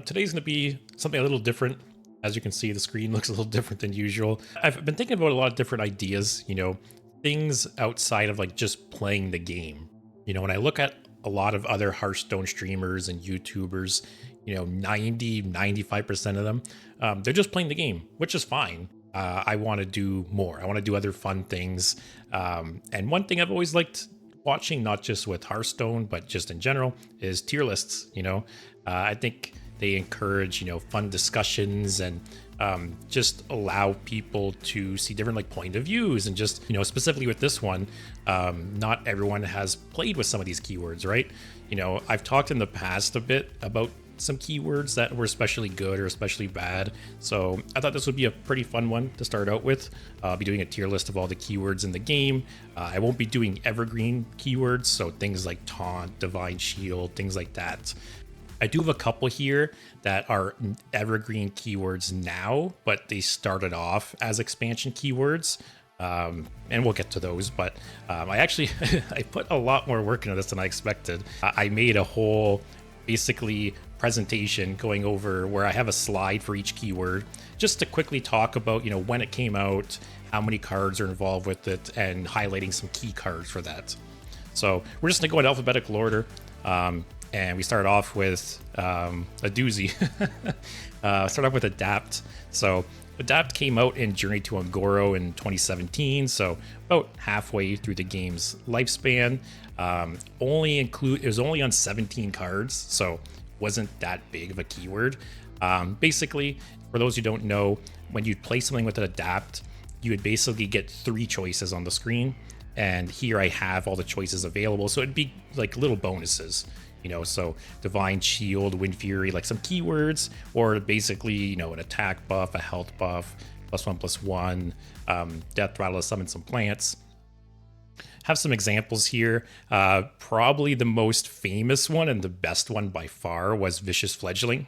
Today's going to be something a little different. As you can see, the screen looks a little different than usual. I've been thinking about a lot of different ideas, things outside of like just playing the game. When I look at a lot of other Hearthstone streamers and YouTubers, 95% of them, they're just playing the game, which is fine. I want to do more. I want to do other fun things. And one thing I've always liked watching, not just with Hearthstone, but just in general, is tier lists. I think they encourage, fun discussions and just allow people to see different like point of views, and just, specifically with this one, not everyone has played with some of these keywords, right? I've talked in the past a bit about some keywords that were especially good or especially bad. So I thought this would be a pretty fun one to start out with. I'll be doing a tier list of all the keywords in the game. I won't be doing evergreen keywords, so things like taunt, divine shield, things like that. I do have a couple here that are evergreen keywords now, but they started off as expansion keywords. And we'll get to those, but I actually I put a lot more work into this than I expected. I made a whole basically presentation going over where I have a slide for each keyword just to quickly talk about, when it came out, how many cards are involved with it, and highlighting some key cards for that. So we're just gonna go in alphabetical order. And we start off with a doozy. Start off with Adapt. So Adapt came out in Journey to Ungoro in 2017, so about halfway through the game's lifespan. It was only on 17 cards, so wasn't that big of a keyword. Basically, for those who don't know, when you play something with an Adapt, you would basically get 3 choices on the screen, and here I have all the choices available, so it'd be like little bonuses. So Divine Shield, Wind Fury, like some keywords, or basically, an attack buff, a health buff, +1/+1, Death Rattle to summon some plants. Have some examples here. Probably the most famous one and the best one by far was Vicious Fledgling.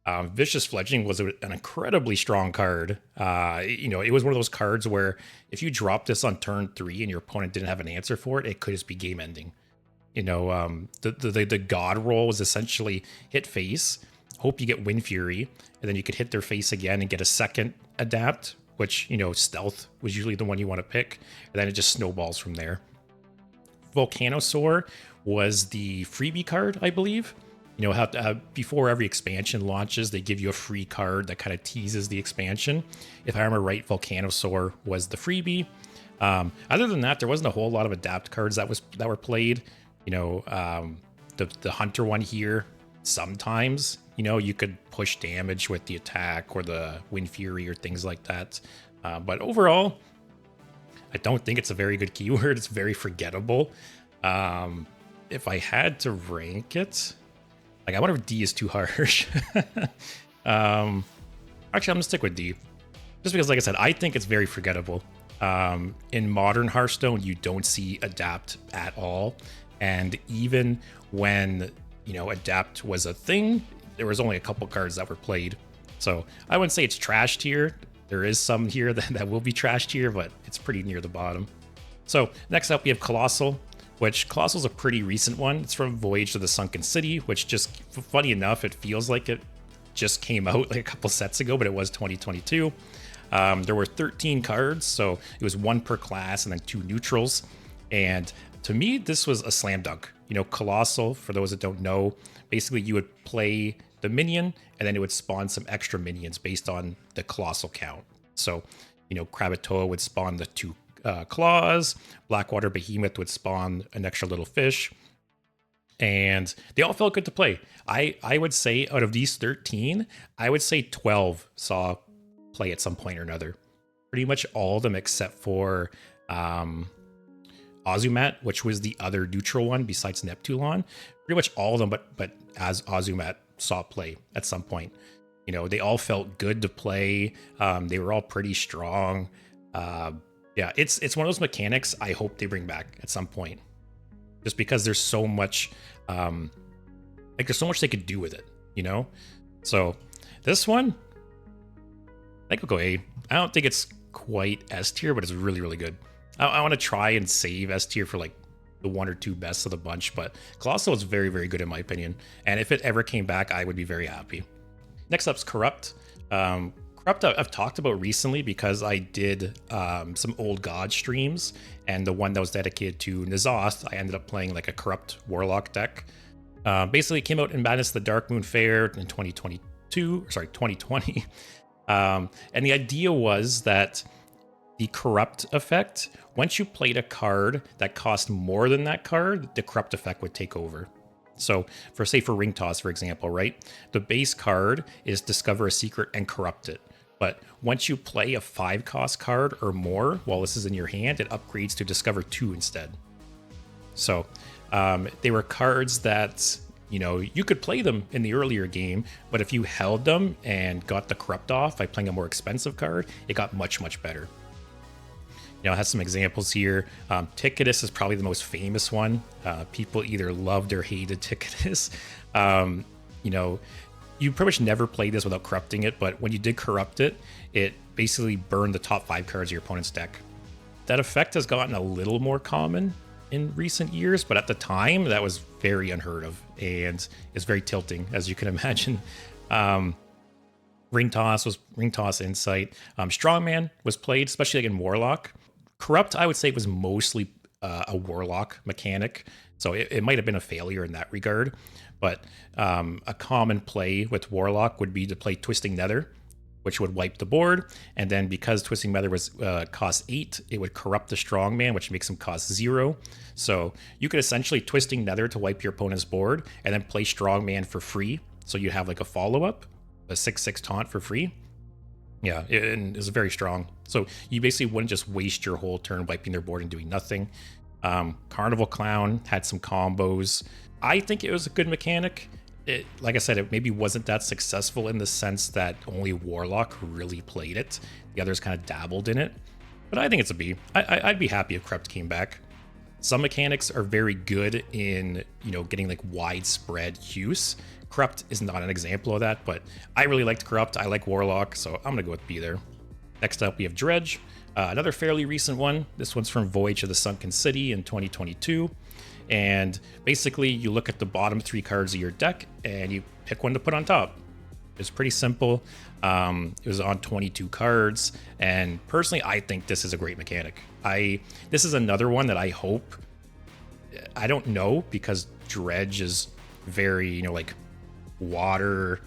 Vicious Fledgling was an incredibly strong card. It was one of those cards where if you dropped this on turn 3 and your opponent didn't have an answer for it, it could just be game ending. The god roll was essentially hit face, hope you get Wind Fury, and then you could hit their face again and get a second adapt, which, stealth was usually the one you want to pick, and then it just snowballs from there. Volcanosaur was the freebie card, I believe. How before every expansion launches, they give you a free card that kind of teases the expansion. If I remember right, Volcanosaur was the freebie. Other than that, there wasn't a whole lot of adapt cards that were played. The hunter one here, sometimes, you could push damage with the attack or the Wind Fury or things like that. But overall, I don't think it's a very good keyword. It's very forgettable. If I had to rank it, I wonder if D is too harsh. Actually, I'm gonna stick with D. Just because, like I said, I think it's very forgettable. In modern Hearthstone, you don't see adapt at all. And even when, adapt was a thing, there was only a couple cards that were played. So I wouldn't say it's trashed here. There is some here that will be trashed here, but it's pretty near the bottom. So next up, we have Colossal, which Colossal's a pretty recent one. It's from Voyage to the Sunken City, which just, funny enough, it feels like it just came out like a couple sets ago, but it was 2022. There were 13 cards, so it was 1 per class and then 2 neutrals. And to me, this was a slam dunk. Colossal, for those that don't know, basically you would play the minion and then it would spawn some extra minions based on the Colossal count. So, Kravatoa would spawn the 2 claws, Blackwater Behemoth would spawn an extra little fish, and they all felt good to play. I would say out of these 13, I would say 12 saw play at some point or another. Pretty much all of them except for Azumat, which was the other neutral one besides Neptulon. Pretty much all of them, but as Azumat saw play at some point. They all felt good to play. They were all pretty strong. Yeah, it's one of those mechanics I hope they bring back at some point. Just because there's so much, there's so much they could do with it, So this one, I think I'll go A. I don't think it's quite S tier, but it's really, really good. I want to try and save S tier for like the 1 or 2 best of the bunch, but Colossal is very, very good in my opinion. And if it ever came back, I would be very happy. Next up's Corrupt. Corrupt I've talked about recently because I did some Old God streams, and the one that was dedicated to N'Zoth, I ended up playing like a Corrupt Warlock deck. Basically, it came out in Madness the Dark Moon Fair in 2020. And the idea was that the Corrupt effect, once you played a card that cost more than that card, the Corrupt effect would take over. So for Ring Toss, for example, right? The base card is Discover a Secret and Corrupt it. But once you play a 5-cost card or more while this is in your hand, it upgrades to Discover 2 instead. So they were cards that, you know, you could play them in the earlier game, but if you held them and got the Corrupt off by playing a more expensive card, it got much, much better. You know, it has some examples here. Ticketus is probably the most famous one. People either loved or hated Ticketus. You know, you pretty much never played this without corrupting it, but when you did corrupt it, it basically burned the top 5 cards of your opponent's deck. That effect has gotten a little more common in recent years, but at the time, that was very unheard of, and it's very tilting, as you can imagine. Ring Toss Insight. Strongman was played, especially like in Warlock. Corrupt, I would say, was mostly a Warlock mechanic, so it might have been a failure in that regard. But a common play with Warlock would be to play Twisting Nether, which would wipe the board. And then because Twisting Nether was cost 8, it would corrupt the Strongman, which makes him cost 0. So you could essentially Twisting Nether to wipe your opponent's board and then play Strongman for free. So you have like a follow-up, a 6/6 taunt for free. Yeah, it is very strong. So you basically wouldn't just waste your whole turn wiping their board and doing nothing. Carnival Clown had some combos. I think it was a good mechanic. Like I said, it maybe wasn't that successful in the sense that only Warlock really played it. The others kind of dabbled in it. But I think it's a B. I'd be happy if Corrupt came back. Some mechanics are very good in, you know, getting like widespread use. Corrupt is not an example of that, but I really liked Corrupt. I like Warlock, so I'm going to go with B there. Next up, we have Dredge. Another fairly recent one. This one's from Voyage of the Sunken City in 2022. And basically, you look at the bottom 3 cards of your deck, and you pick one to put on top. It's pretty simple. It was on 22 cards, and personally, I think this is a great mechanic. This is another one that I hope... I don't know, because Dredge is very, you know, like, water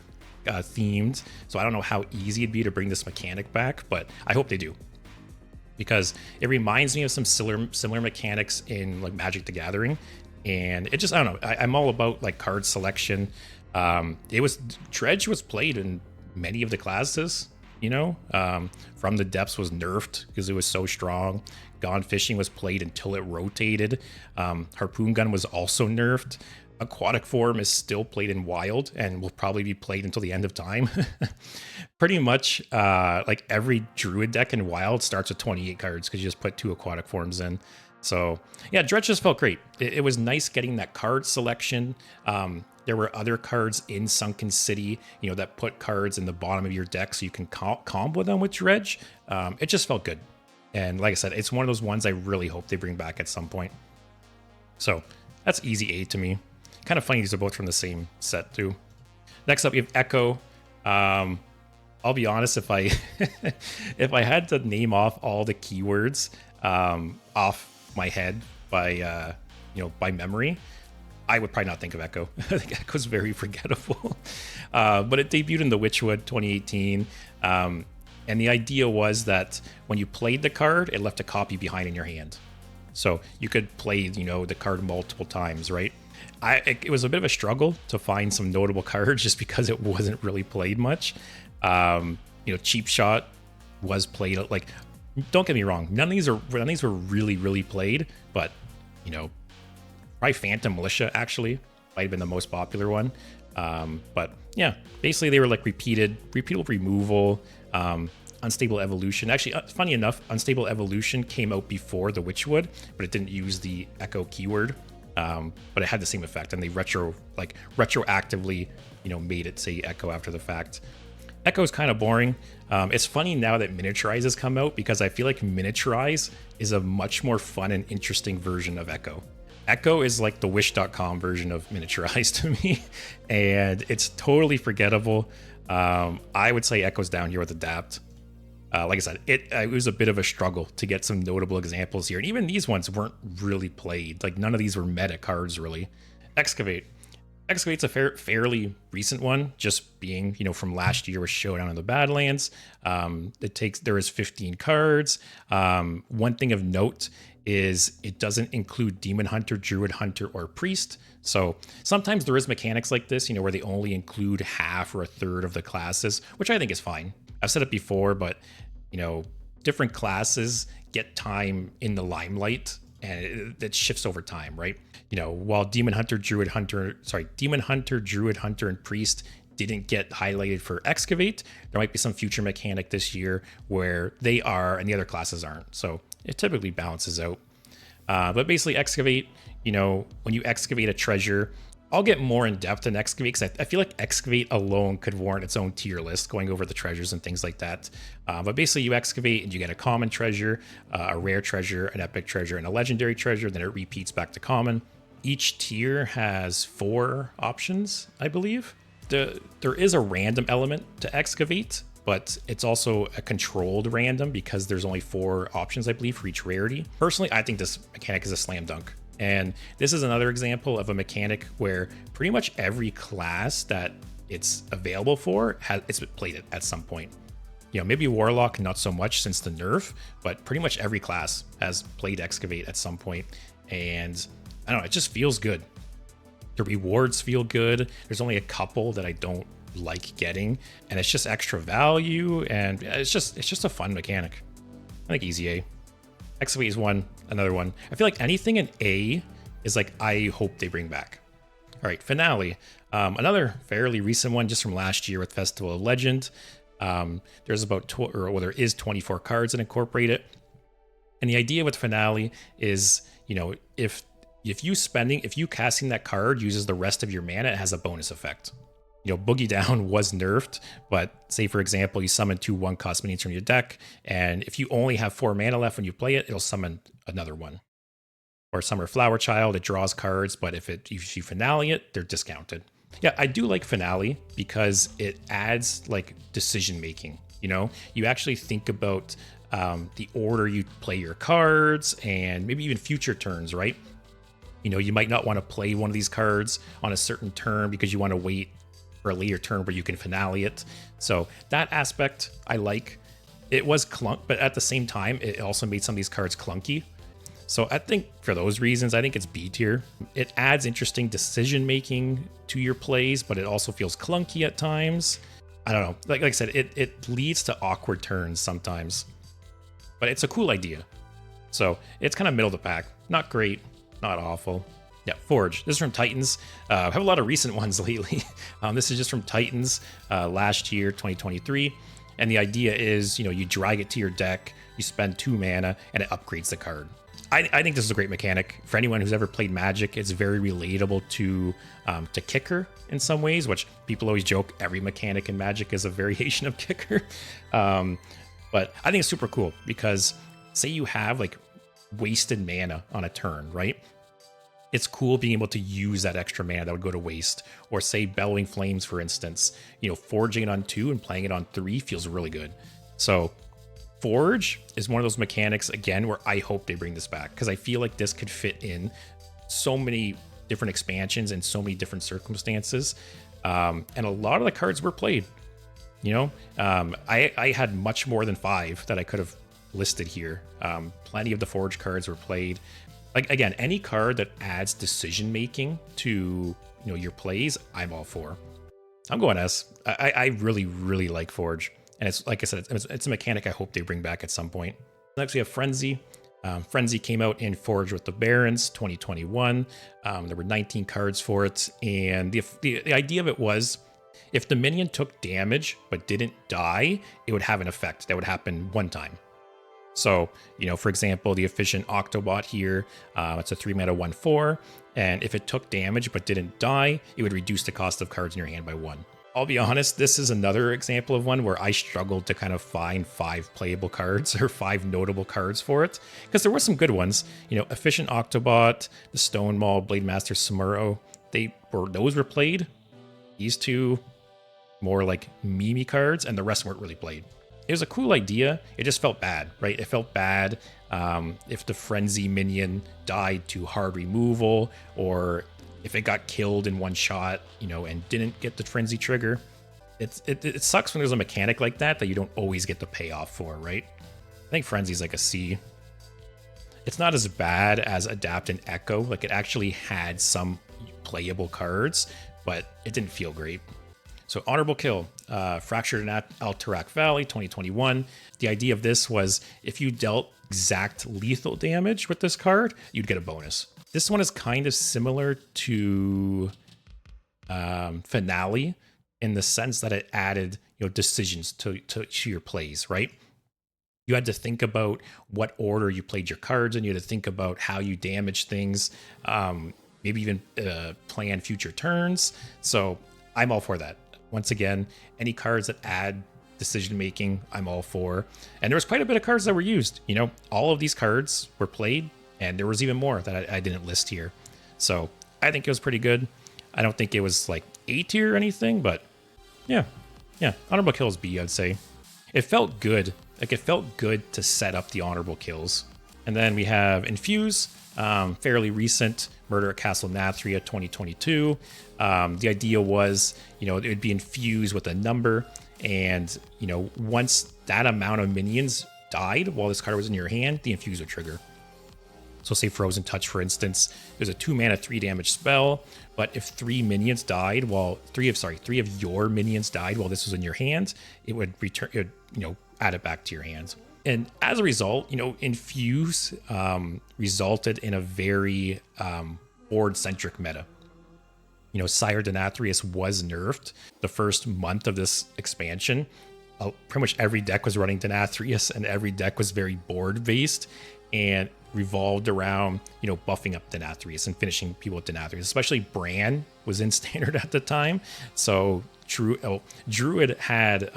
themed, so I don't know how easy it'd be to bring this mechanic back, but I hope they do, because it reminds me of some similar mechanics in like Magic the Gathering, and it just, I don't know, I'm all about like card selection. Dredge was played in many of the classes, you know. From the Depths was nerfed because it was so strong. Gone Fishing was played until it rotated. Harpoon Gun was also nerfed. Aquatic Form is still played in Wild and will probably be played until the end of time. Pretty much like every Druid deck in Wild starts with 28 cards because you just put 2 Aquatic Forms in. So yeah, Dredge just felt great. It was nice getting that card selection. There were other cards in Sunken City, you know, that put cards in the bottom of your deck so you can combo them with Dredge. It just felt good. And like I said, it's one of those ones I really hope they bring back at some point. So that's easy A to me. Kind of funny these are both from the same set too. Next up, we have Echo. I'll be honest, if I if I had to name off all the keywords off my head by by memory, I would probably not think of Echo. I think Echo's very forgettable. But it debuted in the Witchwood 2018. And the idea was that when you played the card, it left a copy behind in your hand. So you could play, the card multiple times, right? It was a bit of a struggle to find some notable cards just because it wasn't really played much. Cheap Shot was played. Like, don't get me wrong, none of these were really, really played, but probably Phantom Militia actually might have been the most popular one. But yeah, basically they were like repeatable removal, Unstable Evolution. Actually, funny enough, Unstable Evolution came out before the Witchwood, but it didn't use the Echo keyword. But it had the same effect, and they retroactively, made it say Echo after the fact. Echo is kind of boring. It's funny now that Miniaturize has come out because I feel like Miniaturize is a much more fun and interesting version of Echo. Echo is like the Wish.com version of Miniaturize to me, and it's totally forgettable. I would say Echo's down here with Adapt. Like I said, it was a bit of a struggle to get some notable examples here. And even these ones weren't really played. Like none of these were meta cards really. Excavate. Excavate's a fairly recent one, just being, from last year with Showdown in the Badlands. There is 15 cards. One thing of note is it doesn't include Demon Hunter, Druid Hunter, or Priest. So sometimes there is mechanics like this, where they only include half or a third of the classes, which I think is fine. I've said it before, but different classes get time in the limelight, and it shifts over time, right? While Demon Hunter, Druid Hunter, and Priest didn't get highlighted for Excavate, there might be some future mechanic this year where they are and the other classes aren't. So it typically balances out. But basically Excavate, when you excavate a treasure, I'll get more in depth in Excavate because I feel like Excavate alone could warrant its own tier list, going over the treasures and things like that. But basically you excavate and you get a common treasure, a rare treasure, an epic treasure, and a legendary treasure. Then it repeats back to common. Each tier has 4 options, I believe. There is a random element to Excavate, but it's also a controlled random because there's only 4 options, I believe, for each rarity. Personally, I think this mechanic is a slam dunk. And this is another example of a mechanic where pretty much every class that it's available for it's played at some point. Maybe Warlock, not so much since the nerf, but pretty much every class has played Excavate at some point. And I don't know, it just feels good. The rewards feel good. There's only a couple that I don't like getting, and it's just extra value, and it's just a fun mechanic. I think easy A. Excavate is another one. I feel like anything in A is like I hope they bring back. All right, Finale. Another fairly recent one just from last year with Festival of Legend. There's there is 24 cards that incorporate it. And the idea with Finale is, if you casting that card uses the rest of your mana, it has a bonus effect. Boogie Down was nerfed, but say for example, you summon 2 1-cost minions from your deck, and if you only have 4 mana left when you play it, it'll summon another one. Or Summer Flower Child, it draws cards, but if you finale it, they're discounted. Yeah, I do like Finale because it adds like decision making. You actually think about the order you play your cards and maybe even future turns, right? You might not want to play one of these cards on a certain turn because you want to wait for a later turn where you can finale it. So that aspect I like. It was clunk, but at the same time, it also made some of these cards clunky. So I think for those reasons, I think it's B tier. It adds interesting decision making to your plays, but it also feels clunky at times. I don't know. Like I said, it leads to awkward turns sometimes, but it's a cool idea. So it's kind of middle of the pack. Not great, not awful. Yeah, Forge. This is from Titans. I have a lot of recent ones lately. This is just from Titans last year, 2023. And the idea is, you drag it to your deck, you spend 2 mana, and it upgrades the card. I think this is a great mechanic. For anyone who's ever played Magic, it's very relatable to Kicker in some ways, which people always joke every mechanic in Magic is a variation of Kicker. But I think it's super cool because say you have like wasted mana on a turn, right? It's cool being able to use that extra mana that would go to waste. Or say Bellowing Flames, for instance. Forging it on 2 and playing it on 3 feels really good. So Forge is one of those mechanics, again, where I hope they bring this back. Because I feel like this could fit in so many different expansions and so many different circumstances. And a lot of the cards were played. I had much more than 5 that I could have listed here. Plenty of the Forge cards were played. Like, again, any card that adds decision making to your plays, I'm all for. I'm going S. I really, really like Forge. And it's like I said, it's a mechanic I hope they bring back at some point. Next, we have Frenzy. Frenzy came out in Forge with the Barons 2021. There were 19 cards for it. And the idea of it was, if the minion took damage but didn't die, it would have an effect that would happen one time. So, for example, the Efficient Octobot here, it's a 3-mana 1/4, and if it took damage but didn't die, it would reduce the cost of cards in your hand by 1. I'll be honest, this is another example of one where I struggled to kind of find 5 playable cards or 5 notable cards for it, because there were some good ones. Efficient Octobot, the Stone Maul, Blade Master Samuro, those were played. These two, more like meme cards, and the rest weren't really played. It was a cool idea. It just felt bad, right? It felt bad if the Frenzy minion died to hard removal, or if it got killed in one shot, you know, and didn't get the Frenzy trigger. It sucks when there's a mechanic like that you don't always get the payoff for, right? I think Frenzy's like a C. It's not as bad as Adapt and Echo. Like, it actually had some playable cards, but it didn't feel great. So Honorable Kill, Fractured in Alterac Valley, 2021. The idea of this was if you dealt exact lethal damage with this card, you'd get a bonus. This one is kind of similar to Finale in the sense that it added, you know, decisions to your plays, right? You had to think about what order you played your cards, and you had to think about how you damage things, maybe even plan future turns. So I'm all for that. Once again, any cards that add decision making, I'm all for. And there was quite a bit of cards that were used. You know, all of these cards were played, and there was even more that I didn't list here. So I think it was pretty good. I don't think it was like A tier or anything, but yeah. Honorable Kills B, I'd say. It felt good. Like, it felt good to set up the honorable kills. And then we have Infuse, fairly recent, Murder at Castle Nathria 2022. The idea was, you know, it would be infused with a number, and, you know, once that amount of minions died while this card was in your hand, the infuse would trigger. So say Frozen Touch, for instance, there's a 2 mana, 3 damage spell, but if 3 minions died while 3 of your minions died while this was in your hand, it would return, it would, you know, add it back to your hands. And as a result, you know, Infuse resulted in a very board-centric meta. You know, Sire Denathrius was nerfed the first month of this expansion. Pretty much every deck was running Denathrius, and every deck was very board-based and revolved around, you know, buffing up Denathrius and finishing people with Denathrius. Especially Bran was in standard at the time. So Druid had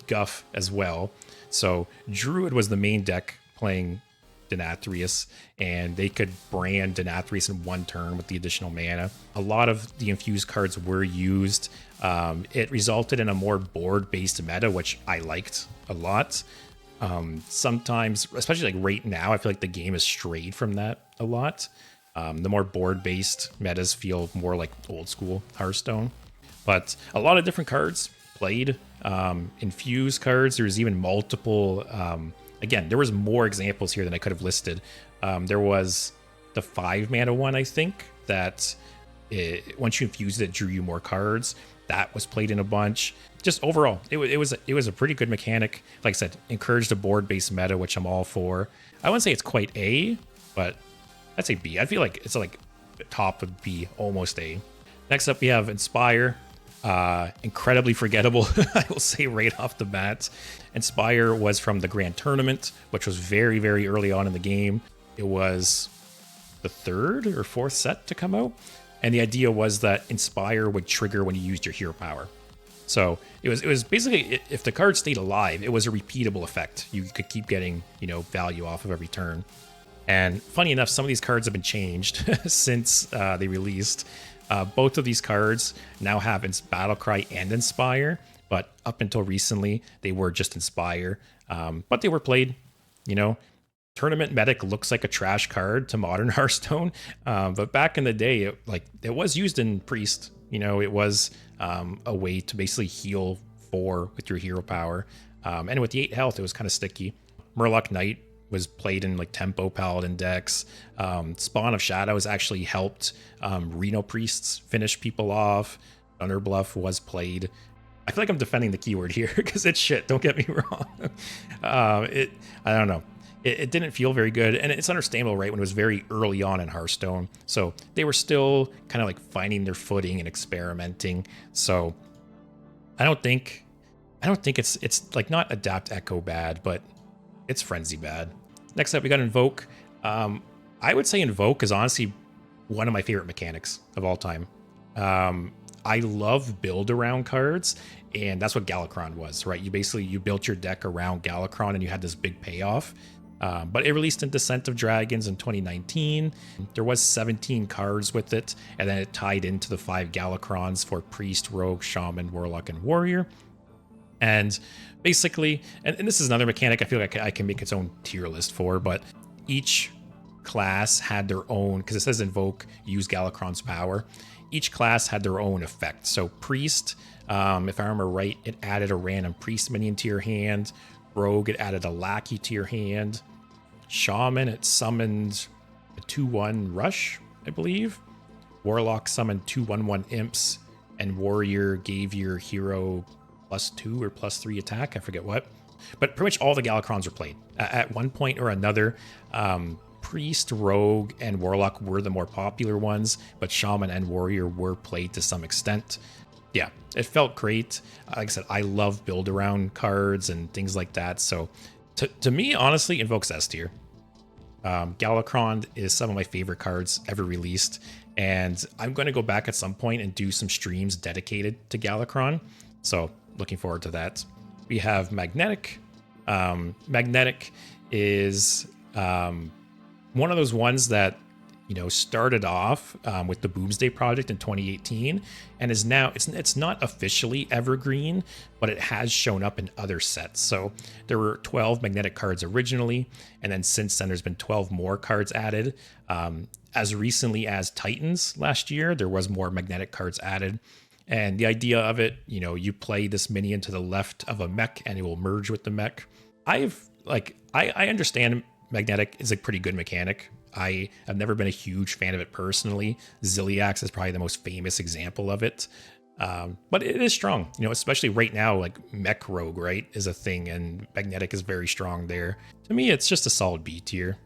Guff as well. So Druid was the main deck playing Denathrius, and they could brand Denathrius in one turn with the additional mana. A lot of the infused cards were used. It resulted in a more board-based meta, which I liked a lot. Sometimes, especially like right now, I feel like the game has strayed from that a lot. The more board-based metas feel more like old school Hearthstone. But a lot of different cards played. Infuse cards, there's even multiple. Again, there was more examples here than I could have listed. There was the 5 mana one, I think, that once you infused it, drew you more cards. That was played in a bunch. Just overall, it was a pretty good mechanic. Like I said, encouraged a board-based meta, which I'm all for. I wouldn't say it's quite A, but I'd say B. I feel like it's like top of B, almost A. Next up, we have Inspire. Incredibly forgettable, I will say right off the bat. Inspire was from the Grand Tournament, which was very, very early on in the game. It was the 3rd or 4th set to come out. And the idea was that Inspire would trigger when you used your hero power. So it was basically, if the card stayed alive, it was a repeatable effect. You could keep getting, you know, value off of every turn. And funny enough, some of these cards have been changed since they released. Both of these cards now have Battlecry and Inspire, but up until recently, they were just Inspire. But they were played, you know. Tournament Medic looks like a trash card to modern Hearthstone, but back in the day, it was used in Priest. You know, it was a way to basically heal 4 with your hero power. And with the 8 health, it was kind of sticky. Murloc Knight was played in like Tempo Paladin decks. Spawn of Shadows actually helped Reno Priests finish people off. Thunderbluff was played. I feel like I'm defending the keyword here because it's shit, don't get me wrong. I don't know. It didn't feel very good, and it's understandable, right, when it was very early on in Hearthstone. So they were still kind of like finding their footing and experimenting. So I don't think it's like not Adapt Echo bad, but it's Frenzy bad. Next up, we got Invoke. I would say Invoke is honestly one of my favorite mechanics of all time. I love build around cards, and that's what Galakron was, right? You built your deck around Galakron, and you had this big payoff. But it released in Descent of Dragons in 2019. There was 17 cards with it, and then it tied into the 5 Galakrons for Priest, Rogue, Shaman, Warlock, and Warrior. And basically, and this is another mechanic I feel like I can make its own tier list for, but each class had their own, because it says Invoke, use Galakron's power. Each class had their own effect. So Priest, if I remember right, it added a random Priest minion to your hand. Rogue, it added a Lackey to your hand. Shaman, it summoned a 2/1 Rush, I believe. Warlock summoned 2 1/1 Imps, and Warrior gave your hero +2 or +3 attack, I forget what. But pretty much all the Galakrons are played. At one point or another, Priest, Rogue, and Warlock were the more popular ones, but Shaman and Warrior were played to some extent. Yeah, it felt great. Like I said, I love build-around cards and things like that. So to me, honestly, Invoke's S tier. Galakron is some of my favorite cards ever released, and I'm going to go back at some point and do some streams dedicated to Galakron. So looking forward to that. We have Magnetic. Magnetic is one of those ones that, you know, started off with the Boomsday Project in 2018 and is now, it's not officially evergreen, but it has shown up in other sets. So there were 12 Magnetic cards originally, and then since then there's been 12 more cards added. As recently as Titans last year, there was more Magnetic cards added. And the idea of it, you know, you play this minion to the left of a mech and it will merge with the mech. I understand Magnetic is a pretty good mechanic. I have never been a huge fan of it personally. Ziliax is probably the most famous example of it. But it is strong, you know, especially right now, like Mech Rogue, right, is a thing, and Magnetic is very strong there. To me, it's just a solid B tier.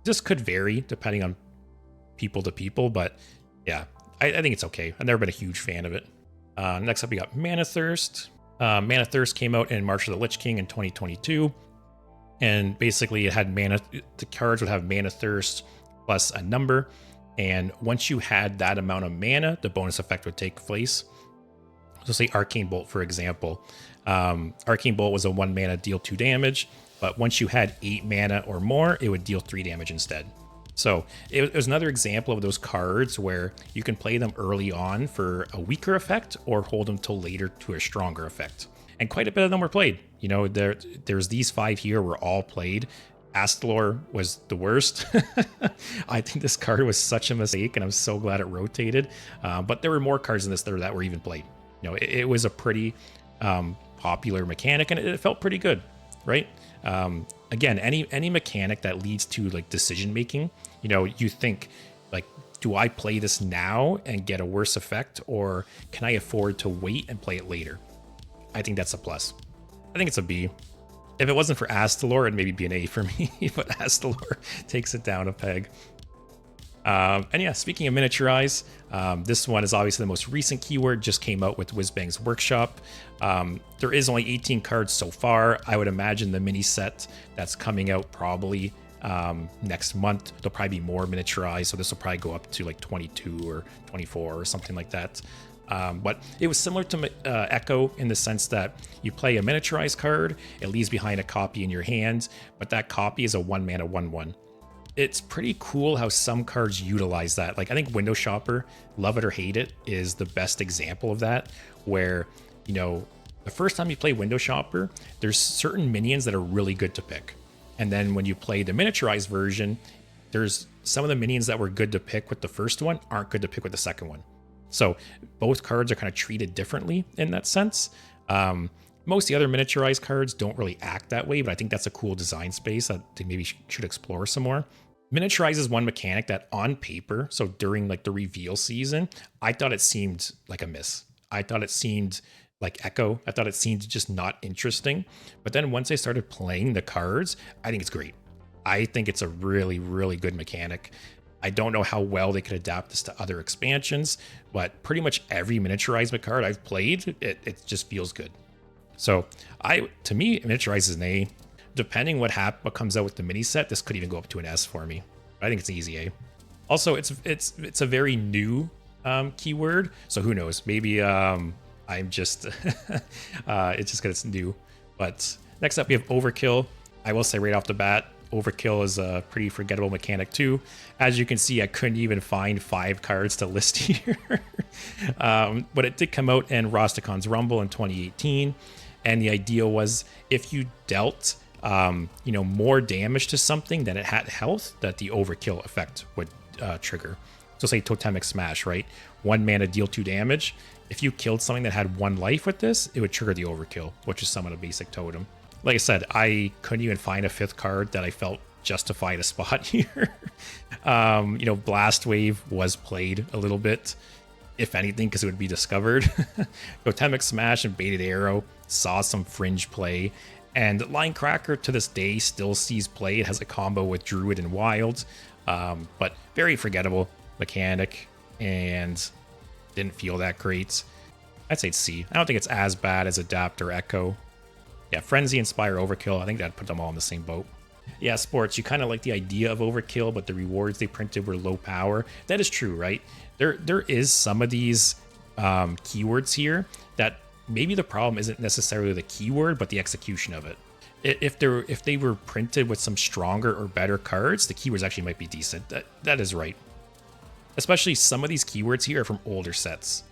This could vary depending on people to people, but yeah, I think it's okay. I've never been a huge fan of it. Next up, we got Manathirst. Manathirst came out in March of the Lich King in 2022. And basically it had mana, the cards would have Manathirst plus a number. And once you had that amount of mana, the bonus effect would take place. So say Arcane Bolt, for example. Arcane Bolt was a 1 mana, deal 2 damage. But once you had 8 mana or more, it would deal 3 damage instead. So it was another example of those cards where you can play them early on for a weaker effect or hold them till later to a stronger effect. And quite a bit of them were played. You know, there's these 5 here were all played. Astalor was the worst. I think this card was such a mistake, and I'm so glad it rotated. But there were more cards in this that were even played. You know, it was a pretty popular mechanic, and it felt pretty good, right? Again, any mechanic that leads to like decision making, you know, you think like, do I play this now and get a worse effect, or can I afford to wait and play it later? I think that's a plus. I think it's a B. If it wasn't for Astalor, it'd maybe be an A for me, but Astalor takes it down a peg. And yeah, speaking of Miniaturize, this one is obviously the most recent keyword, just came out with Whizbang's Workshop. There is only 18 cards so far. I would imagine the mini set that's coming out probably next month, there'll probably be more Miniaturize, so this will probably go up to like 22 or 24 or something like that. But it was similar to Echo in the sense that you play a Miniaturize card, it leaves behind a copy in your hand, but that copy is a 1 mana 1/1. It's pretty cool how some cards utilize that. Like I think Window Shopper, love it or hate it, is the best example of that, where, you know, the first time you play Window Shopper, there's certain minions that are really good to pick. And then when you play the Miniaturized version, there's some of the minions that were good to pick with the first one aren't good to pick with the second one. So both cards are kind of treated differently in that sense. Most of the other Miniaturized cards don't really act that way, but I think that's a cool design space that they maybe should explore some more. Miniaturize is one mechanic that on paper, so during like the reveal season, I thought it seemed like a miss. I thought it seemed like Echo. I thought it seemed just not interesting. But then once I started playing the cards, I think it's great. I think it's a really, really good mechanic. I don't know how well they could adapt this to other expansions, but pretty much every Miniaturized card I've played, it just feels good. So to me, Miniaturize is an A. Depending what comes out with the mini set, this could even go up to an S for me. I think it's an easy A. Also, it's a very new keyword, so who knows? Maybe I'm just it's just because it's new. But next up, we have Overkill. I will say right off the bat, Overkill is a pretty forgettable mechanic too. As you can see, I couldn't even find 5 cards to list here. But it did come out in Rosticon's Rumble in 2018. And the idea was if you dealt more damage to something than it had health, that the Overkill effect would trigger. So say Totemic Smash, right? 1 mana, deal 2 damage. If you killed something that had 1 life with this, it would trigger the Overkill, which is summon a basic totem. Like I said, I couldn't even find a 5th card that I felt justified a spot here. Blast Wave was played a little bit, if anything, because it would be discovered. Totemic Smash and Baited Arrow saw some fringe play, and Line Cracker to this day still sees play. It has a combo with Druid and Wild, but very forgettable mechanic, and didn't feel that great. I'd say it's C. I don't think it's as bad as Adapt or Echo. Yeah, Frenzy, Inspire, Overkill. I think that'd put them all in the same boat. Yeah, Sports, you kind of like the idea of Overkill, but the rewards they printed were low power. That is true, right? There is some of these keywords here that maybe the problem isn't necessarily the keyword, but the execution of it. If they were printed with some stronger or better cards, the keywords actually might be decent. That is right. Especially some of these keywords here are from older sets.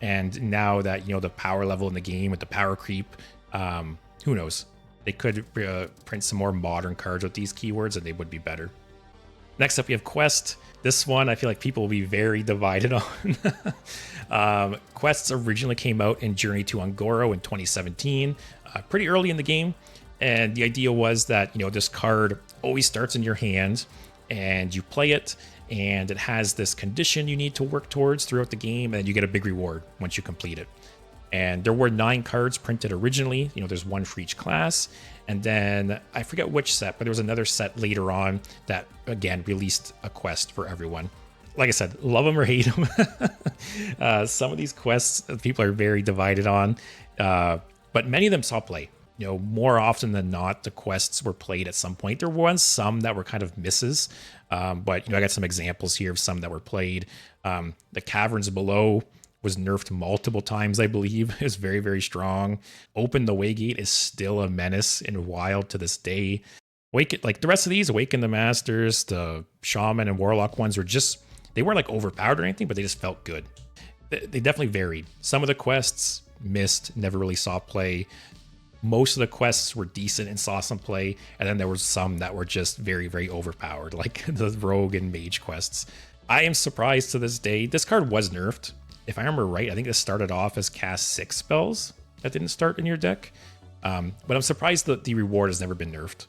And now that, the power level in the game with the power creep, who knows? They could print some more modern cards with these keywords and they would be better. Next up, we have Quest. This one, I feel like people will be very divided on. Quests originally came out in Journey to Ungoro in 2017, pretty early in the game. And the idea was that, this card always starts in your hand and you play it, and it has this condition you need to work towards throughout the game, and you get a big reward once you complete it. And there were 9 cards printed originally. There's 1 for each class. And then I forget which set, but there was another set later on that, again, released a quest for everyone. Like I said, love them or hate them. Some of these quests people are very divided on, but many of them saw play. More often than not, the quests were played at some point. There were some that were kind of misses, but I got some examples here of some that were played. The Caverns Below was nerfed multiple times, I believe. It's very, very strong. Open the Waygate is still a menace in Wild to this day. Like the rest of these, Awaken the Masters, the Shaman and Warlock ones were they weren't like overpowered or anything, but they just felt good. They definitely varied. Some of the quests missed, never really saw play. Most of the quests were decent and saw some play, and then there were some that were just very, very overpowered, like the Rogue and Mage quests. I am surprised to this day. This card was nerfed. If I remember right, I think this started off as cast 6 spells that didn't start in your deck. But I'm surprised that the reward has never been nerfed.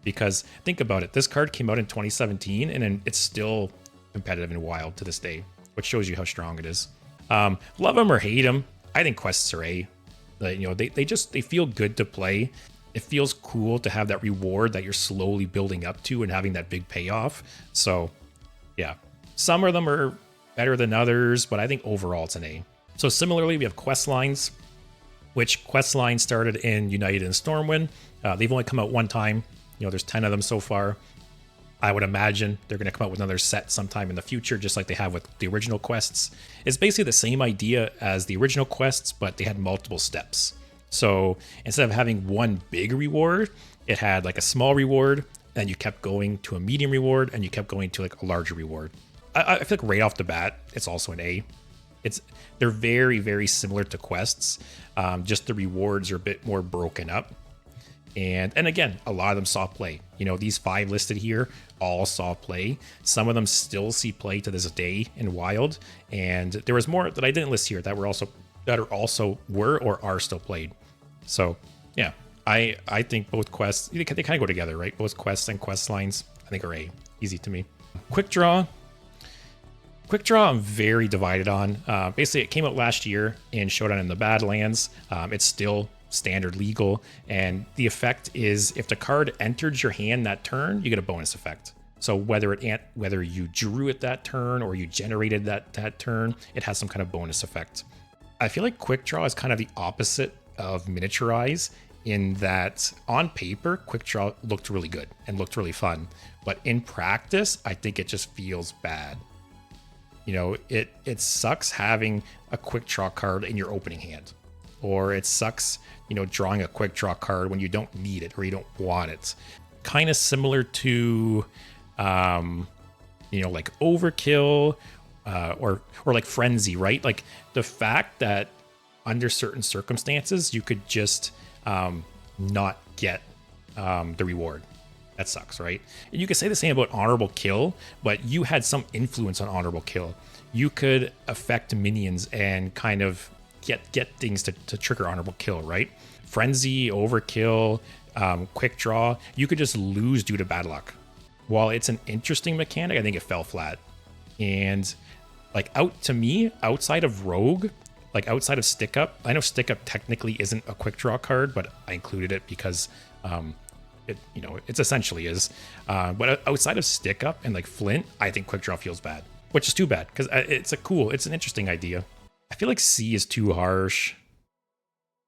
Because think about it, this card came out in 2017 and it's still competitive in Wild to this day, which shows you how strong it is. Love them or hate them, I think quests are A. They feel good to play. It feels cool to have that reward that you're slowly building up to and having that big payoff. So yeah, some of them are better than others, but I think overall it's an A. So similarly, we have Questlines, which Questline started in United and Stormwind. They've only come out 1 time. There's 10 of them so far. I would imagine they're going to come out with another set sometime in the future, just like they have with the original quests. It's basically the same idea as the original quests, but they had multiple steps. So instead of having 1 big reward, it had like a small reward, and you kept going to a medium reward, and you kept going to like a larger reward. I feel like right off the bat, it's also an A. They're very, very similar to quests. Just the rewards are a bit more broken up. And again, a lot of them saw play. These 5 listed here all saw play. Some of them still see play to this day in Wild. And there was more that I didn't list here that were or are still played. So yeah, I think both quests, they kind of go together, right? Both quests and quest lines, I think are A. Easy to me. Quickdraw, I'm very divided on. Basically, it came out last year in Showdown in the Badlands. It's still standard legal, and the effect is if the card entered your hand that turn, you get a bonus effect. So whether you drew it that turn or you generated that turn, it has some kind of bonus effect. I feel like Quickdraw is kind of the opposite of Miniaturize in that on paper, Quickdraw looked really good and looked really fun, but in practice, I think it just feels bad. It sucks having a quick draw card in your opening hand, or it sucks, drawing a quick draw card when you don't need it or you don't want it. kind of similar to, you know, like Overkill or like Frenzy, right? Like the fact that under certain circumstances you could just not get the reward. That sucks, right? And you could say the same about Honorable Kill, but you had some influence on Honorable Kill. You could affect minions and kind of get things to trigger Honorable Kill, right? Frenzy, Overkill, Quickdraw, you could just lose due to bad luck. While it's an interesting mechanic, I think it fell flat. And like to me, outside of Rogue, like outside of Stick Up, I know Stick Up technically isn't a Quickdraw card, but I included it because it, you know, it's essentially is. But outside of Stick Up and like Flint, I think Quickdraw feels bad, which is too bad because it's an interesting idea. I feel like C is too harsh.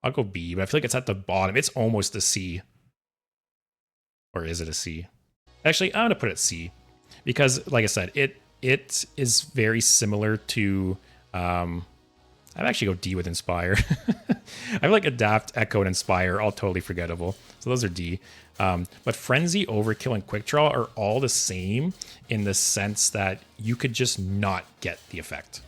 I'll go B, but I feel like it's at the bottom. It's almost a C. Or is it a C? Actually, I'm gonna put it C because, like I said, it is very similar to. I'd actually go D with Inspire. I feel like Adapt, Echo, and Inspire are all totally forgettable. So those are D. But Frenzy, Overkill, and Quickdraw are all the same in the sense that you could just not get the effect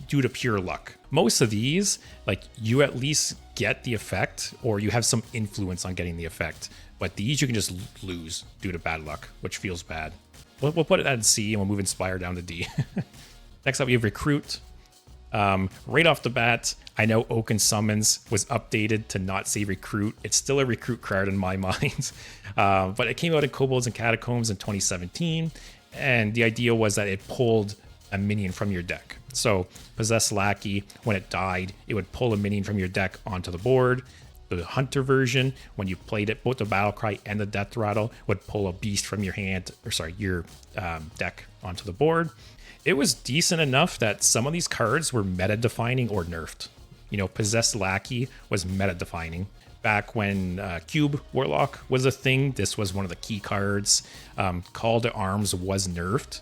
due to pure luck. Most of these, like you at least get the effect or you have some influence on getting the effect. But these you can just lose due to bad luck, which feels bad. We'll put it at C and we'll move Inspire down to D. Next up, we have Recruit. Right off the bat, I know Oaken Summons was updated to not say Recruit. It's still a Recruit card in my mind. But it came out in Kobolds and Catacombs in 2017. And the idea was that it pulled a minion from your deck. So Possessed Lackey, when it died, it would pull a minion from your deck onto the board. The Hunter version, when you played it, both the Battle Cry and the Death Rattle would pull a beast from your hand, or sorry, your deck onto the board. It was decent enough that some of these cards were meta-defining or nerfed. You know, Possessed Lackey was meta-defining. Back when Cube Warlock was a thing, this was one of the key cards. Call to Arms was nerfed.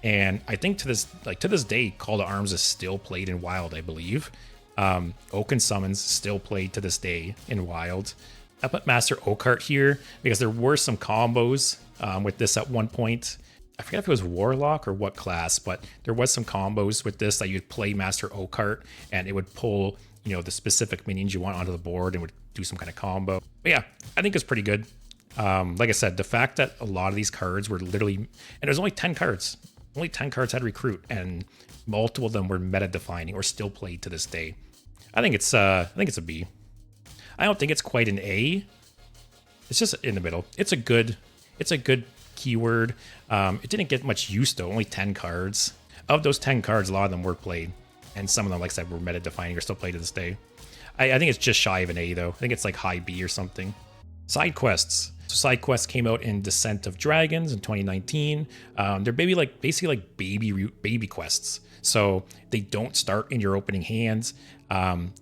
And I think to this day, Call to Arms is still played in Wild, I believe. Oaken Summons still played to this day in Wild. I put Master Oakheart here because there were some combos with this at one point. I forget if it was Warlock or what class, but there was some combos with this that you'd play Master Oakheart and it would pull, you know, the specific minions you want onto the board and would do some kind of combo. But yeah, I think it's pretty good. Like I said, the fact that a lot of these cards were literally, and there's only 10 cards. Only 10 cards had Recruit, and multiple of them were meta-defining or still played to this day. I think it's a B. I don't think it's quite an A. It's just in the middle. It's a good keyword. It didn't get much use though. Only 10 cards. Of those 10 cards, a lot of them were played, and some of them, like I said, were meta-defining or still played to this day. I think it's just shy of an A though. I think it's like high B or something. Side quests. So Sidequest came out in Descent of Dragons in 2019. They're basically like baby quests. So they don't start in your opening hands.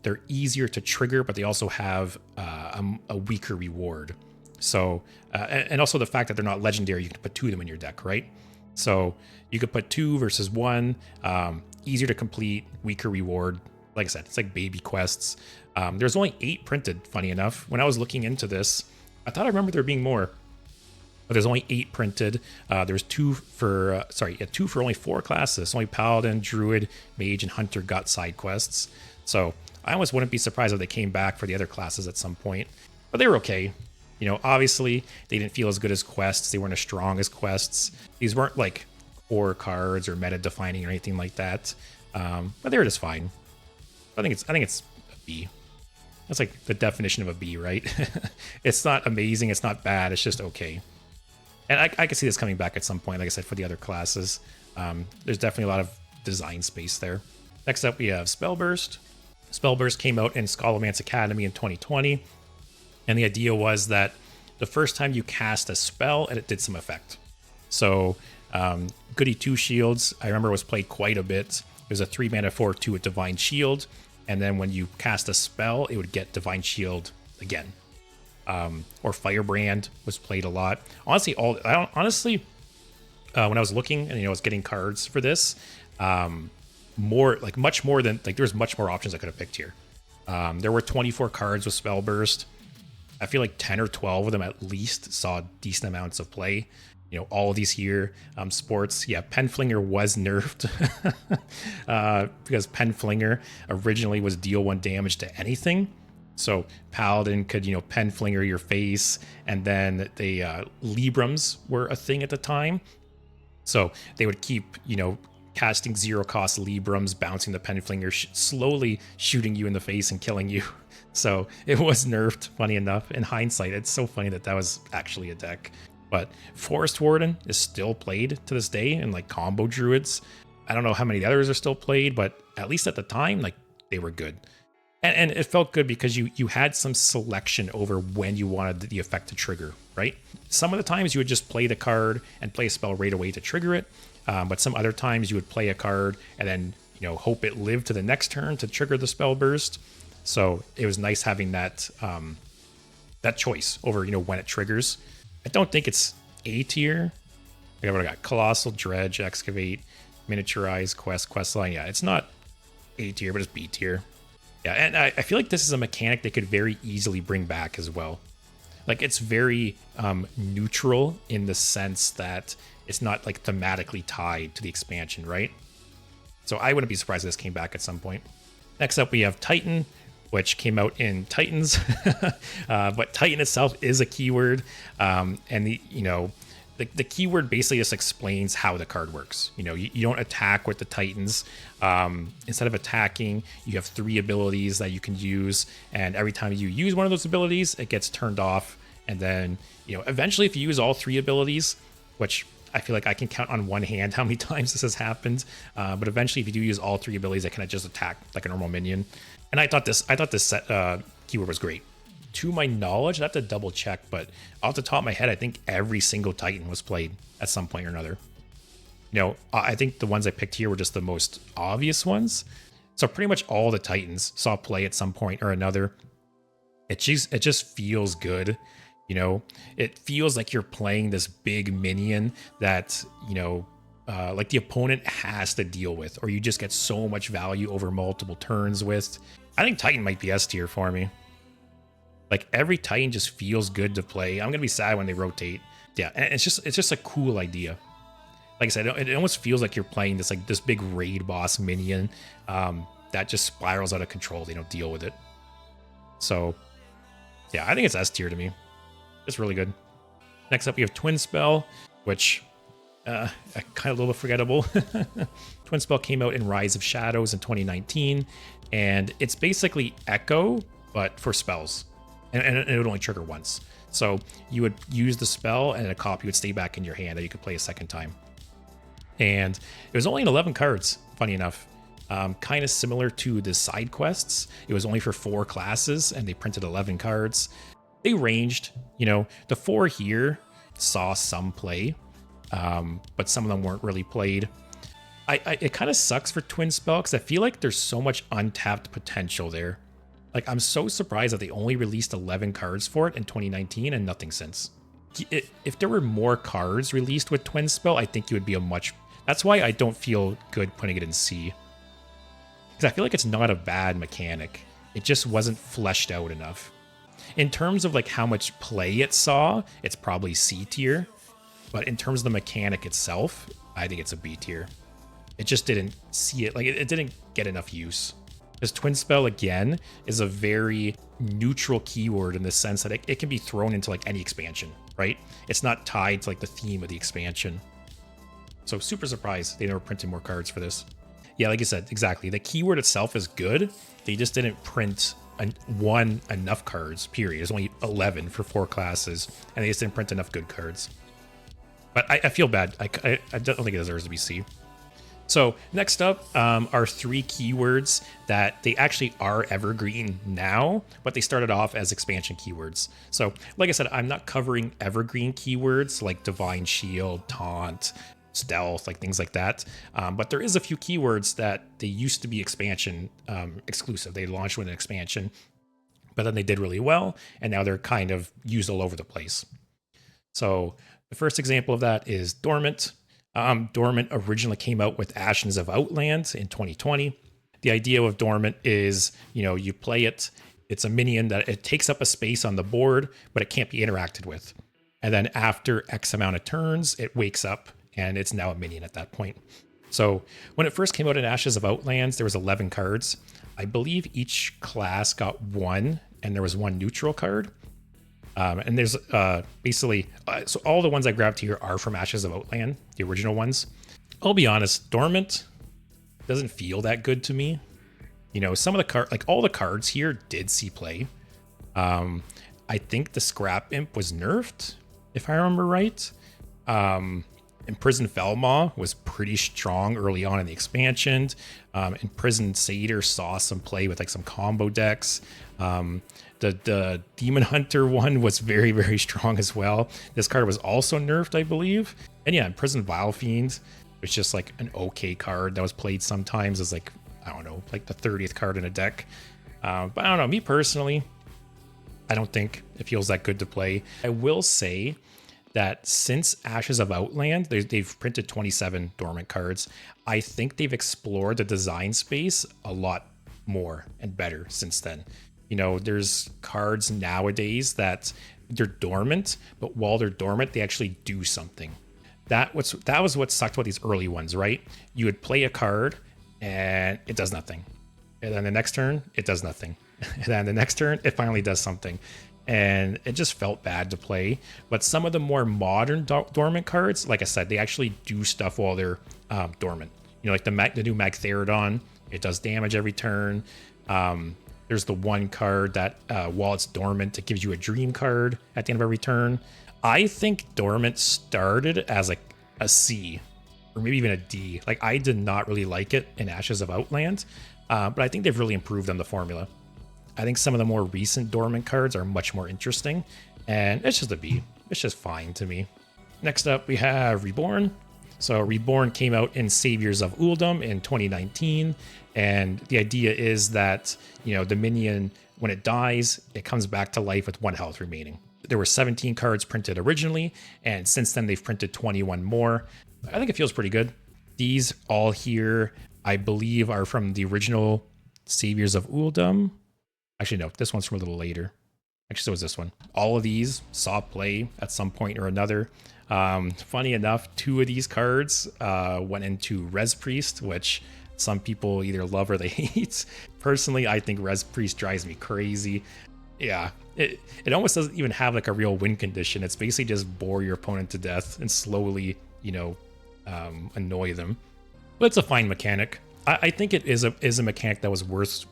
They're easier to trigger, but they also have a weaker reward. So and also the fact that they're not legendary, you can put 2 of them in your deck, right? So you could put 2 versus 1. Easier to complete, weaker reward. Like I said, it's like baby quests. There's only 8 printed, funny enough. When I was looking into this, I thought I remember there being more, but there's only 8 printed. There's 2 for only 4 classes. Only Paladin, Druid, Mage, and Hunter got side quests. So I almost wouldn't be surprised if they came back for the other classes at some point. But they were okay. You know, obviously they didn't feel as good as quests. They weren't as strong as quests. These weren't like core cards or meta defining or anything like that. But they were just fine. I think it's a B. That's like the definition of a B, right? It's not amazing, it's not bad, it's just okay. And I can see this coming back at some point, like I said, for the other classes. There's definitely a lot of design space there. Next up, we have Spellburst. Spellburst came out in Scholomance Academy in 2020. And the idea was that the first time you cast a spell, and it did some effect. So Goody 2 Shields, I remember was played quite a bit. It was a 3-mana 4/2 with Divine Shield. And then when you cast a spell, it would get Divine Shield again. Or Firebrand was played a lot. Honestly, when I was looking and I was getting cards for this, much more than there's much more options I could have picked here. There were 24 cards with Spellburst. I feel like 10 or 12 of them at least saw decent amounts of play. You know, all of these here, sports. Yeah, Penflinger was nerfed because Penflinger originally was deal 1 damage to anything. So Paladin could, you know, Penflinger your face, and then the Librams were a thing at the time. So they would keep, you know, casting 0-cost Librams, bouncing the Penflinger, slowly shooting you in the face and killing you. So it was nerfed, funny enough. In hindsight, it's so funny that that was actually a deck. But Forest Warden is still played to this day in like combo druids. I don't know how many others are still played, but at least at the time, like they were good. And it felt good because you had some selection over when you wanted the effect to trigger, right? Some of the times you would just play the card and play a spell right away to trigger it. But some other times you would play a card and then, you know, hope it lived to the next turn to trigger the Spellburst. So it was nice having that that choice over, you know, when it triggers. I don't think it's A tier. I got Colossal, Dredge, Excavate, Miniaturize, Questline. Yeah, it's not A tier, but it's B tier. Yeah, and I feel like this is a mechanic they could very easily bring back as well. Like, it's very neutral in the sense that it's not like thematically tied to the expansion, right? So I wouldn't be surprised if this came back at some point. Next up, we have Titan, which came out in Titans, but Titan itself is a keyword, and the keyword basically just explains how the card works. You know, you don't attack with the Titans. Instead of attacking, you have 3 abilities that you can use, and every time you use one of those abilities, it gets turned off. And then, you know, eventually, if you use all 3 abilities, which I feel like I can count on one hand how many times this has happened, but eventually, if you do use all 3 abilities, it can just attack like a normal minion. And I thought this set keyword was great. To my knowledge, I have to double check, but off the top of my head, I think every single Titan was played at some point or another. You know, I think the ones I picked here were just the most obvious ones. So pretty much all the Titans saw play at some point or another. It just feels good. You know, it feels like you're playing this big minion that, you know, like the opponent has to deal with, or you just get so much value over multiple turns with. I think Titan might be S tier for me. Like, every Titan just feels good to play. I'm gonna be sad when they rotate. Yeah, and it's just a cool idea. Like I said, it almost feels like you're playing this big raid boss minion that just spirals out of control. They don't deal with it. So yeah, I think it's S tier to me. It's really good. Next up, we have Twinspell, which kind of a little bit forgettable. Twinspell came out in Rise of Shadows in 2019, and it's basically Echo, but for spells. And it would only trigger once. So you would use the spell, and a copy would stay back in your hand that you could play a second time. And it was only in 11 cards, funny enough. Kind of similar to the side quests. It was only for 4 classes, and they printed 11 cards. They ranged, you know, the 4 here saw some play, but some of them weren't really played. It kind of sucks for Twinspell because I feel like there's so much untapped potential there. Like, I'm so surprised that they only released 11 cards for it in 2019 and nothing since. If there were more cards released with Twinspell, I think it would be a much... That's why I don't feel good putting it in C. Because I feel like it's not a bad mechanic. It just wasn't fleshed out enough. In terms of like how much play it saw, it's probably C tier. But in terms of the mechanic itself, I think it's a B tier. It just didn't see it. Like, it didn't get enough use. Because Twinspell, again, is a very neutral keyword in the sense that it can be thrown into like any expansion, right? It's not tied to like the theme of the expansion. So super surprised they never printed more cards for this. Yeah, like I said, exactly. The keyword itself is good. They just didn't print enough cards, period. There's only 11 for 4 classes, and they just didn't print enough good cards. But I feel bad. I don't think it deserves to be C. So next up are 3 keywords that they actually are evergreen now, but they started off as expansion keywords. So like I said, I'm not covering evergreen keywords like Divine Shield, Taunt, Stealth, like things like that. But there is a few keywords that they used to be expansion exclusive. They launched with an expansion, but then they did really well, and now they're kind of used all over the place. So the first example of that is Dormant. Dormant originally came out with Ashes of Outland in 2020. The idea of Dormant is, you know, you play it It's a minion that it takes up a space on the board, but it can't be interacted with. And then after X amount of turns, it wakes up and it's now a minion at that point. So when it first came out in Ashes of Outlands, there was 11 cards. I believe each class got one, and there was one neutral card. And there's basically, so all the ones I grabbed here are from Ashes of Outland, the original ones. I'll be honest, Dormant doesn't feel that good to me. You know, some of the cards, like all the cards here did see play. I think the Scrap Imp was nerfed, if I remember right. Imprisoned Felmaw was pretty strong early on in the expansion. Imprisoned Satyr saw some play with like some combo decks. The Demon Hunter one was very, very strong as well. This card was also nerfed, I believe. And yeah, Imprisoned Vile Fiend was just like an okay card that was played sometimes as like, I don't know, like the 30th card in a deck. But I don't know, me personally, I don't think it feels that good to play. I will say that since Ashes of Outland, they've printed 27 Dormant cards. I think they've explored the design space a lot more and better since then. You know, there's cards nowadays that they're dormant, but while they're dormant, they actually do something. That was what sucked about these early ones, right? You would play a card and it does nothing. And then the next turn, it does nothing. And then the next turn, it finally does something. And it just felt bad to play. But some of the more modern dormant cards, like I said, they actually do stuff while they're dormant. You know, like the new Magtheridon, it does damage every turn. There's the one card that while it's dormant, it gives you a dream card at the end of every turn. I think dormant started as like a C or maybe even a D. Like I did not really like it in Ashes of Outland, but I think they've really improved on the formula. I think some of the more recent dormant cards are much more interesting, and it's just a B. It's just fine to me. Next up, we have Reborn. So Reborn came out in Saviors of Uldum in 2019, and the idea is that, you know, the minion, when it dies, it comes back to life with 1 health remaining. There were 17 cards printed originally, and since then they've printed 21 more. I think it feels pretty good. These all here, I believe, are from the original Saviors of Uldum. Actually, no, this one's from a little later. Actually, so was this one. All of these saw play at some point or another. Funny enough, 2 of these cards went into Res Priest, which some people either love or they hate. Personally, I think Res Priest drives me crazy. Yeah, it almost doesn't even have like a real win condition. It's basically just bore your opponent to death and slowly, you know, annoy them. But it's a fine mechanic. I think it is a mechanic that was worth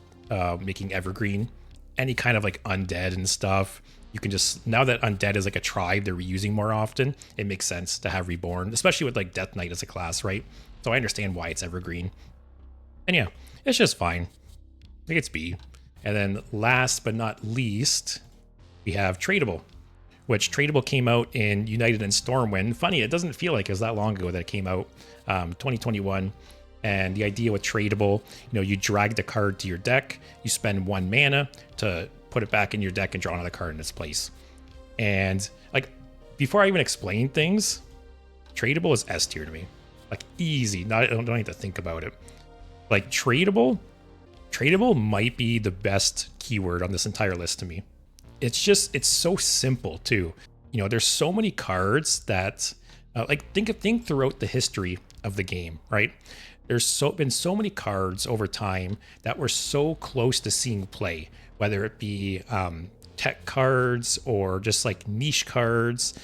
making evergreen. Any kind of like undead and stuff, you can just, now that undead is like a tribe they're reusing more often, it makes sense to have Reborn, especially with like Death Knight as a class, right? So I understand why it's evergreen. And yeah, it's just fine. I think it's B. And then last but not least, we have Tradeable, which Tradeable came out in United and Stormwind. Funny, it doesn't feel like it was that long ago that it came out, 2021. And the idea with Tradeable, you know, you drag the card to your deck, you spend 1 mana to put it back in your deck and draw another card in its place. And like, before I even explain things, Tradeable is S tier to me. Like easy, I don't need to think about it. Like Tradeable might be the best keyword on this entire list to me. It's so simple too. You know, there's so many cards that, like think throughout the history of the game, right? There's been so many cards over time that were so close to seeing play, whether it be tech cards or just like niche cards,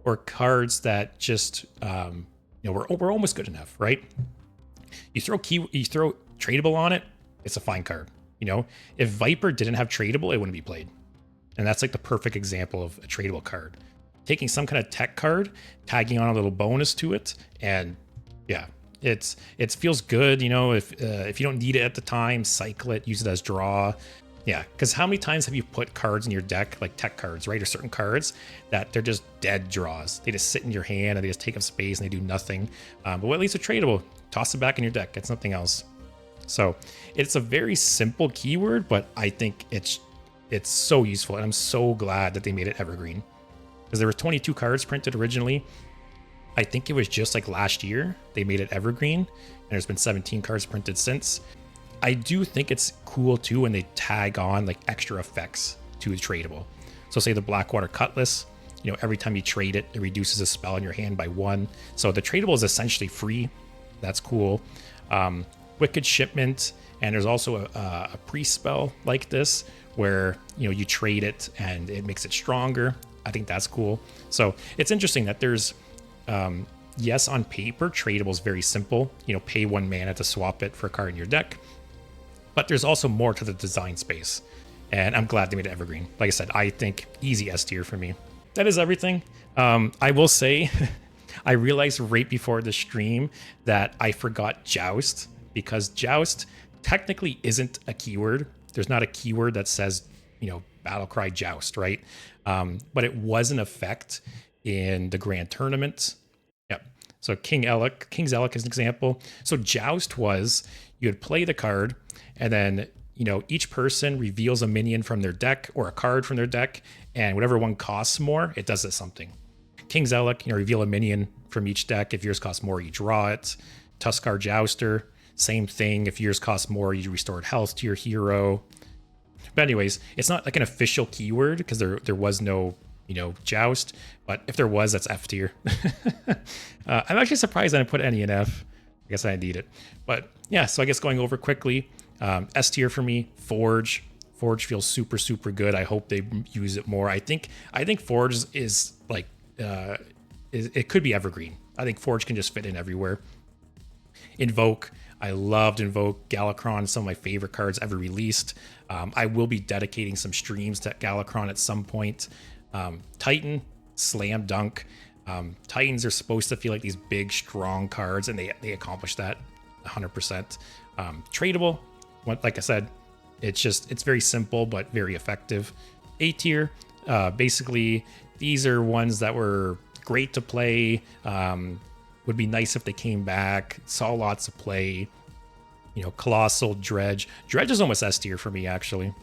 or cards that just you know, we're almost good enough, right? You throw Tradeable on it, it's a fine card. You know, if Viper didn't have Tradeable, it wouldn't be played, and that's like the perfect example of a Tradeable card. Taking some kind of tech card, tagging on a little bonus to it, and yeah. It feels good, you know, if you don't need it at the time, cycle it, use it as draw. Yeah, because how many times have you put cards in your deck, like tech cards, right, or certain cards, that they're just dead draws? They just sit in your hand and they just take up space and they do nothing. But at least it's Tradeable. Toss it back in your deck. It's nothing else. So it's a very simple keyword, but I think it's so useful, and I'm so glad that they made it evergreen. Because there were 22 cards printed originally. I think it was just like last year they made it evergreen, and there's been 17 cards printed since. I do think it's cool too when they tag on like extra effects to the tradable. So say the Blackwater Cutlass, you know, every time you trade it, it reduces a spell in your hand by 1. So the tradable is essentially free. That's cool. Wicked Shipment, and there's also a pre-spell like this where, you know, you trade it and it makes it stronger. I think that's cool. So it's interesting that there's, yes, on paper, tradable is very simple. You know, pay 1 mana to swap it for a card in your deck. But there's also more to the design space. And I'm glad they made it evergreen. Like I said, I think easy S tier for me. That is everything. I will say, I realized right before the stream that I forgot Joust, because Joust technically isn't a keyword. There's not a keyword that says, you know, Battlecry Joust, right? But it was an effect in the Grand Tournament. Yep. So King's Elec is an example. So Joust was, you would play the card, and then, you know, each person reveals a minion from their deck or a card from their deck, and whatever one costs more, it does something. King's Elec, you know, reveal a minion from each deck. If yours costs more, you draw it. Tuskar Jouster, same thing. If yours costs more, you restored health to your hero. But anyways, it's not like an official keyword because there was no, you know, Joust. But if there was, that's F tier. I'm actually surprised I didn't put any in F. I guess I need it. But yeah, so I guess going over quickly, S tier for me, Forge. Forge feels super, super good. I hope they use it more. I think Forge is like, it could be evergreen. I think Forge can just fit in everywhere. Invoke. I loved Invoke. Galakron, some of my favorite cards ever released. I will be dedicating some streams to Galakron at some point. Titan, slam dunk. Titans are supposed to feel like these big, strong cards, and they accomplish that 100%. Tradeable, like I said, it's very simple but very effective. A tier, basically these are ones that were great to play. Would be nice if they came back. Saw lots of play. You know, Colossal, Dredge. Dredge is almost S tier for me, actually.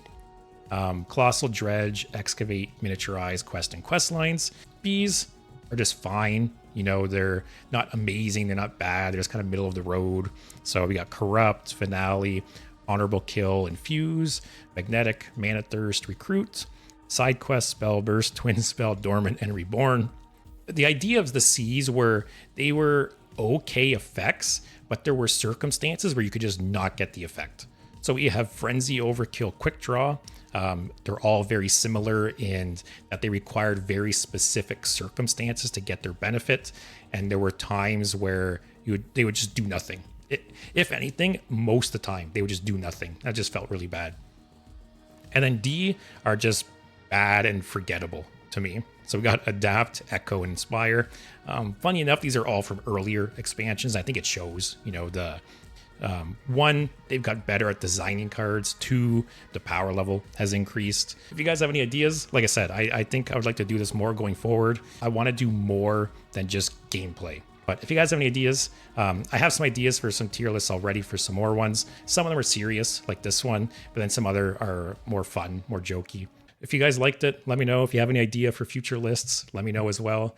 Colossal, Dredge, Excavate, Miniaturize, Quest, and Questlines. Bees are just fine. You know, they're not amazing. They're not bad. They're just kind of middle of the road. So we got Corrupt, Finale, Honorable Kill, Infuse, Magnetic, Manathirst, Recruit, Sidequest, Spellburst, Twinspell, Dormant, and Reborn. The idea of the Cs were they were okay effects, but there were circumstances where you could just not get the effect. So we have Frenzy, Overkill, Quickdraw. They're all very similar in that they required very specific circumstances to get their benefit. And there were times where they would just do nothing. If anything, most of the time, they would just do nothing. That just felt really bad. And then D are just bad and forgettable to me. So we got Adapt, Echo, and Inspire. Funny enough, these are all from earlier expansions. I think it shows, you know, the one, they've got better at designing cards. 2, the power level has increased. If you guys have any ideas, like I said, I think I would like to do this more going forward. I want to do more than just gameplay. But if you guys have any ideas, I have some ideas for some tier lists already for some more ones. Some of them are serious, like this one, but then some other are more fun, more jokey. If you guys liked it, let me know. If you have any idea for future lists, let me know as well.